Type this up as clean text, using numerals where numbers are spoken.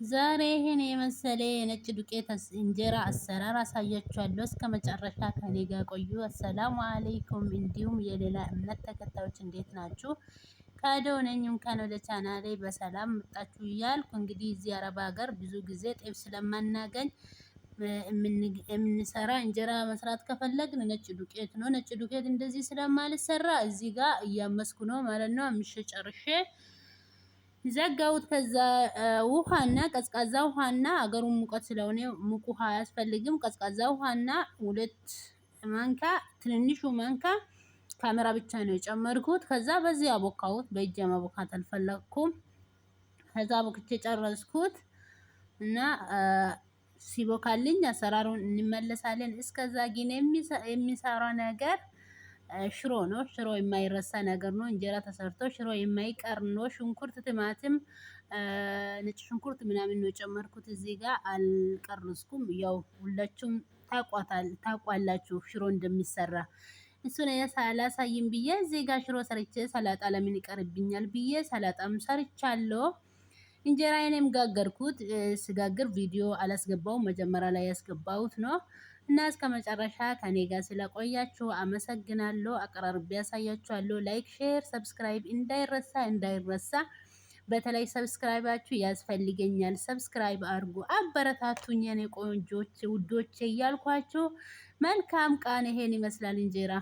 ዛሬ ይሄን የመሰለ የነጭ ዱቄት እንጀራ አሰራር አሳያችኋለሁ። እስከ መጨረሻ ከኔ ጋር ቆዩ። አሰላሙ አለይኩም። እንዲሁም የሌላ እምነት ተከታዮች እንዴት ናችሁ? ካደው ነኝ። እንኳን ወደ ቻናሌ በሰላም መጣችሁ እያልኩ እንግዲህ እዚህ አረብ ሀገር ብዙ ጊዜ ጤፍ ስለማናገኝ የምንሰራ እንጀራ መስራት ከፈለግን ነጭ ዱቄት ነው። ነጭ ዱቄት እንደዚህ ስለማልሰራ እዚህ ጋር እያመስኩ ነው ማለት ነው። አምሽ ጨርሼ ዘጋውት። ከዛ ውሃና ቀዝቃዛ ውሃና አገሩን ሙቀት ስለሆነ ሙቅ ውሃ አያስፈልግም። ቀዝቃዛ ውሃና ሁለት ማንካ ትንንሹ ማንካ ካሜራ ብቻ ነው የጨመርኩት። ከዛ በዚህ አቦካሁት። በእጄ ማቦካት አልፈለኩም። ከዛ አቦክቼ ጨረስኩት እና ሲቦካልኝ አሰራሩን እንመለሳለን። እስከዛ ግን የሚሰራ ነገር ሽሮ ነው። ሽሮ የማይረሳ ነገር ነው። እንጀራ ተሰርቶ ሽሮ የማይቀር ነው። ሽንኩርት፣ ቲማቲም፣ ነጭ ሽንኩርት ምናምን ነው የጨመርኩት። እዚህ ጋር አልቀረስኩም። ያው ሁላችሁም ታቋላችሁ ሽሮ እንደሚሰራ። እሱን ሳላሳይም ብዬ እዚህ ጋር ሽሮ ሰርቼ ሰላጣ ለምን ይቀርብኛል ብዬ ሰላጣም ሰርቻለሁ። እንጀራዬንም ጋገርኩት። ስጋግር ቪዲዮ አላስገባውም፣ መጀመሪያ ላይ ያስገባሁት ነው። እና እስከ መጨረሻ ከኔ ጋር ስለቆያችሁ አመሰግናለሁ። አቀራርቤ ያሳያችኋለሁ። ላይክ፣ ሼር፣ ሰብስክራይብ እንዳይረሳ። በተለይ ሰብስክራይባችሁ ያስፈልገኛል። ሰብስክራይብ አድርጉ፣ አበረታቱኝ የኔ ቆንጆች ውዶቼ እያልኳችሁ መልካም ቃን። ይሄን ይመስላል እንጀራ